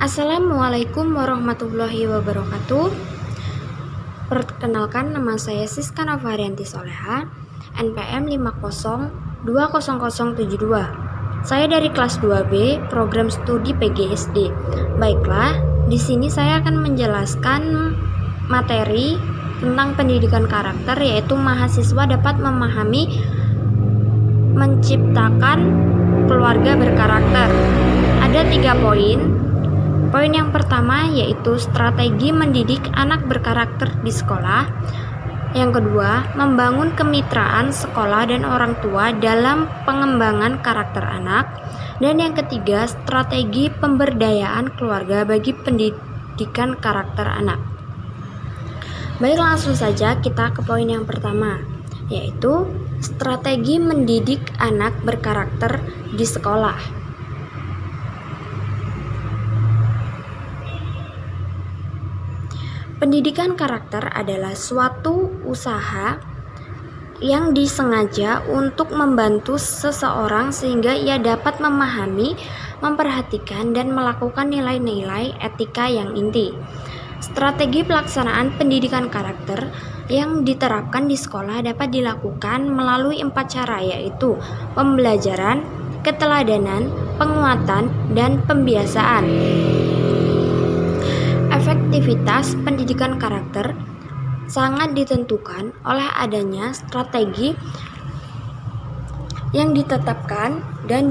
Assalamualaikum warahmatullahi wabarakatuh. Perkenalkan, nama saya Siska Novarianti Soleha, NPM 50200072. Saya dari kelas 2B, program studi PGSD. Baiklah, di sini saya akan menjelaskan materi tentang pendidikan karakter, yaitu mahasiswa dapat memahami menciptakan keluarga berkarakter. Ada 3 poin. Poin yang pertama yaitu strategi mendidik anak berkarakter di sekolah. Yang kedua, membangun kemitraan sekolah dan orang tua dalam pengembangan karakter anak. Dan yang ketiga, strategi pemberdayaan keluarga bagi pendidikan karakter anak. Baik, langsung saja kita ke poin yang pertama, yaitu strategi mendidik anak berkarakter di sekolah. Pendidikan karakter adalah suatu usaha yang disengaja untuk membantu seseorang sehingga ia dapat memahami, memperhatikan, dan melakukan nilai-nilai etika yang inti. Strategi pelaksanaan pendidikan karakter yang diterapkan di sekolah dapat dilakukan melalui 4 cara, yaitu pembelajaran, keteladanan, penguatan, dan pembiasaan. Efektivitas pendidikan karakter sangat ditentukan oleh adanya strategi yang ditetapkan dan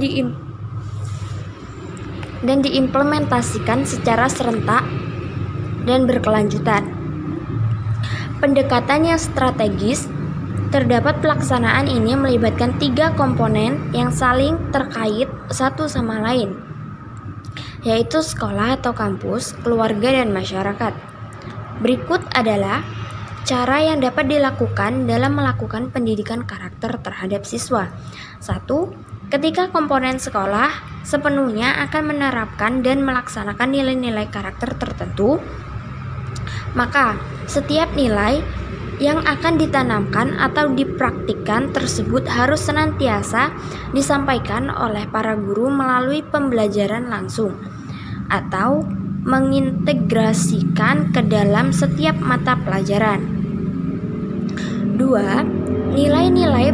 diimplementasikan secara serentak dan berkelanjutan. Pendekatan yang strategis terdapat pelaksanaan ini melibatkan 3 komponen yang saling terkait satu sama lain, yaitu sekolah atau kampus, keluarga, dan masyarakat. Berikut adalah cara yang dapat dilakukan dalam melakukan pendidikan karakter terhadap siswa. 1. Ketika komponen sekolah sepenuhnya akan menerapkan dan melaksanakan nilai-nilai karakter tertentu, maka setiap nilai yang akan ditanamkan atau dipraktikkan tersebut harus senantiasa disampaikan oleh para guru melalui pembelajaran langsung atau mengintegrasikan ke dalam setiap mata pelajaran. 2. Nilai-nilai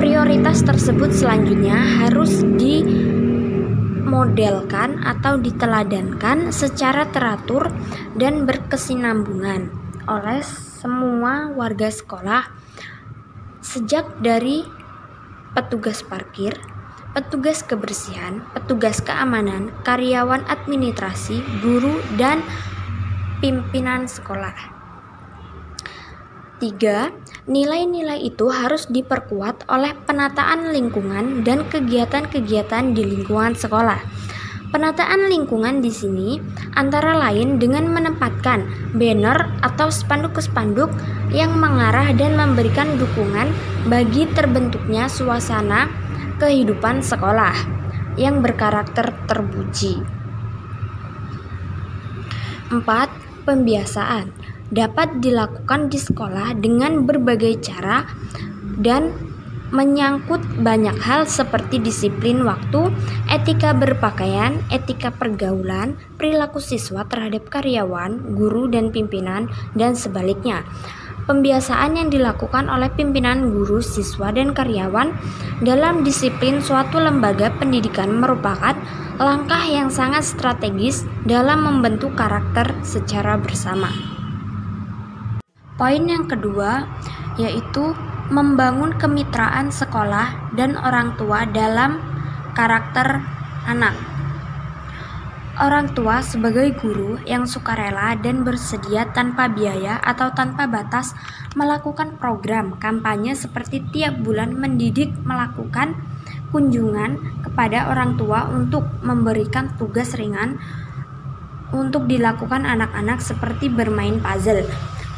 prioritas tersebut selanjutnya harus dimodelkan atau diteladankan secara teratur dan berkesinambungan oleh semua warga sekolah, sejak dari petugas parkir, petugas kebersihan, petugas keamanan, karyawan administrasi, guru, dan pimpinan sekolah. 3. Nilai-nilai itu harus diperkuat oleh penataan lingkungan dan kegiatan-kegiatan di lingkungan sekolah. Penataan lingkungan di sini antara lain dengan menempatkan banner atau spanduk-spanduk yang mengarah dan memberikan dukungan bagi terbentuknya suasana kehidupan sekolah yang berkarakter terpuji. 4. Pembiasaan dapat dilakukan di sekolah dengan berbagai cara dan menyangkut banyak hal seperti disiplin waktu, etika berpakaian, etika pergaulan, perilaku siswa terhadap karyawan, guru, dan pimpinan, dan sebaliknya. Pembiasaan yang dilakukan oleh pimpinan, guru, siswa, dan karyawan dalam disiplin suatu lembaga pendidikan merupakan langkah yang sangat strategis dalam membentuk karakter secara bersama. Poin yang kedua yaitu membangun kemitraan sekolah dan orang tua dalam karakter anak. Orang tua sebagai guru yang sukarela dan bersedia tanpa biaya atau tanpa batas melakukan program kampanye seperti tiap bulan mendidik melakukan kunjungan kepada orang tua untuk memberikan tugas ringan untuk dilakukan anak-anak seperti bermain puzzle.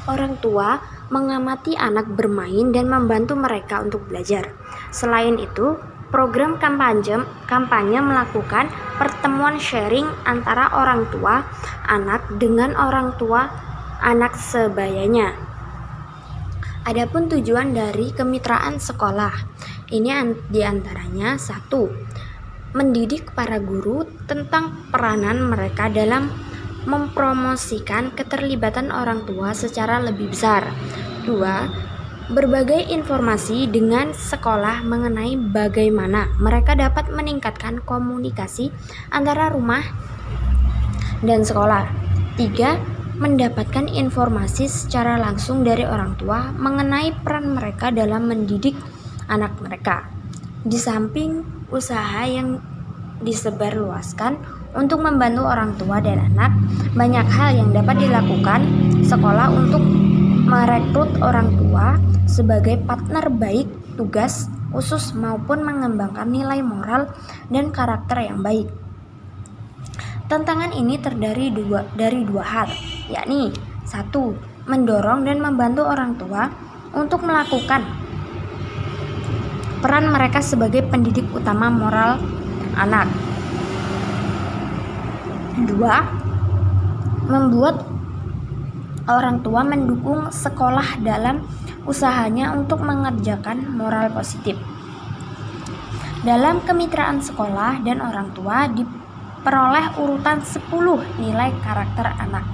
Orang tua mengamati anak bermain dan membantu mereka untuk belajar. Selain itu, program kampanye melakukan pertemuan sharing antara orang tua anak dengan orang tua anak sebayanya. Adapun tujuan dari kemitraan sekolah, ini diantaranya 1. mendidik para guru tentang peranan mereka dalam mempromosikan keterlibatan orang tua secara lebih besar. 2. Berbagai informasi dengan sekolah mengenai bagaimana mereka dapat meningkatkan komunikasi antara rumah dan sekolah. 3. Mendapatkan informasi secara langsung dari orang tua mengenai peran mereka dalam mendidik anak mereka. Di samping usaha yang disebarluaskan untuk membantu orang tua dan anak, banyak hal yang dapat dilakukan sekolah untuk merekrut orang tua sebagai partner baik tugas khusus maupun mengembangkan nilai moral dan karakter yang baik. Tantangan ini terdiri dari dua hal, yakni 1. Mendorong dan membantu orang tua untuk melakukan peran mereka sebagai pendidik utama moral anak. 2. Membuat orang tua mendukung sekolah dalam usahanya untuk mengerjakan moral positif. Dalam kemitraan sekolah dan orang tua diperoleh urutan 10 nilai karakter anak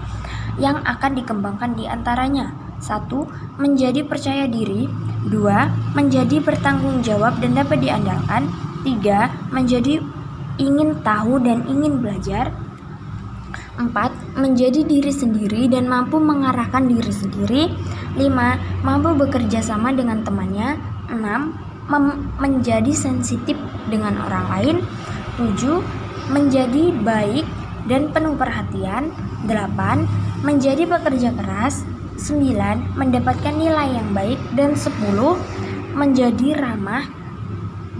yang akan dikembangkan di antaranya. 1. Menjadi percaya diri. 2. Menjadi bertanggung jawab dan dapat diandalkan. 3. Menjadi ingin tahu dan ingin belajar. 4. Menjadi diri sendiri dan mampu mengarahkan diri sendiri. 5. Mampu bekerja sama dengan temannya. 6. Menjadi sensitif dengan orang lain. 7. Menjadi baik dan penuh perhatian. 8. Menjadi pekerja keras. 9. Mendapatkan nilai yang baik. Dan 10. Menjadi ramah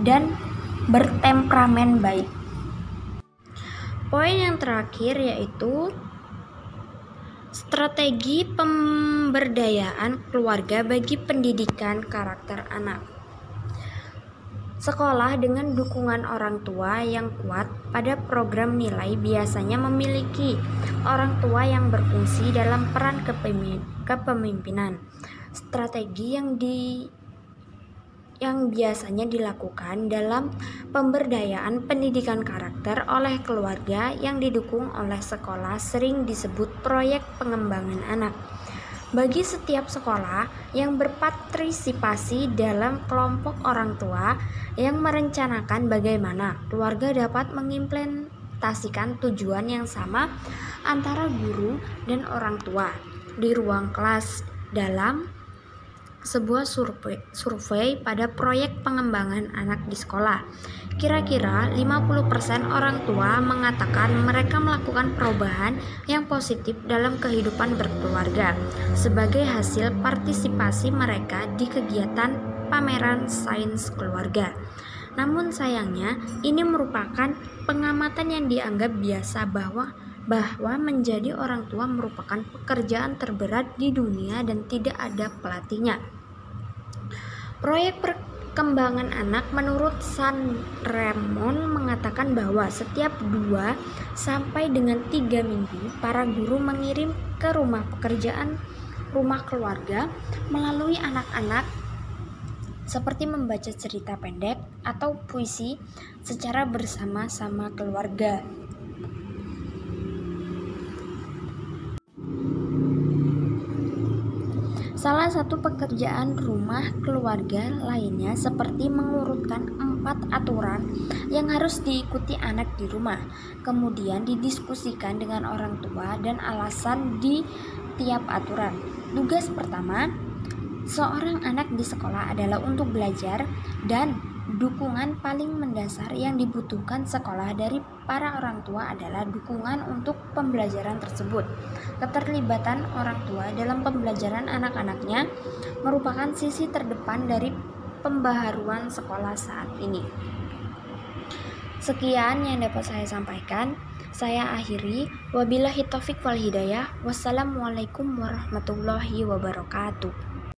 dan bertemperamen baik. Poin yang terakhir yaitu strategi pemberdayaan keluarga bagi pendidikan karakter anak. Sekolah dengan dukungan orang tua yang kuat pada program nilai biasanya memiliki orang tua yang berfungsi dalam peran kepemimpinan. Strategi yang biasanya dilakukan dalam pemberdayaan pendidikan karakter oleh keluarga yang didukung oleh sekolah sering disebut proyek pengembangan anak. Bagi setiap sekolah yang berpartisipasi dalam kelompok orang tua yang merencanakan bagaimana keluarga dapat mengimplementasikan tujuan yang sama antara guru dan orang tua di ruang kelas dalam sebuah survei pada proyek pengembangan anak di sekolah. Kira-kira 50% orang tua mengatakan mereka melakukan perubahan yang positif dalam kehidupan berkeluarga sebagai hasil partisipasi mereka di kegiatan pameran sains keluarga. Namun sayangnya, ini merupakan pengamatan yang dianggap biasa bahwa menjadi orang tua merupakan pekerjaan terberat di dunia dan tidak ada pelatihnya. Proyek perkembangan anak menurut San Ramon mengatakan bahwa setiap 2 sampai dengan 3 minggu para guru mengirim ke rumah pekerjaan rumah keluarga melalui anak-anak seperti membaca cerita pendek atau puisi secara bersama-sama keluarga. Salah satu pekerjaan rumah keluarga lainnya seperti mengurutkan 4 aturan yang harus diikuti anak di rumah, kemudian didiskusikan dengan orang tua dan alasan di tiap aturan. Tugas pertama seorang anak di sekolah adalah untuk belajar, dan dukungan paling mendasar yang dibutuhkan sekolah dari para orang tua adalah dukungan untuk pembelajaran tersebut. Keterlibatan orang tua dalam pembelajaran anak-anaknya merupakan sisi terdepan dari pembaharuan sekolah saat ini. Sekian yang dapat saya sampaikan. Saya akhiri. Wabillahi taufik wal hidayah. Wassalamualaikum warahmatullahi wabarakatuh.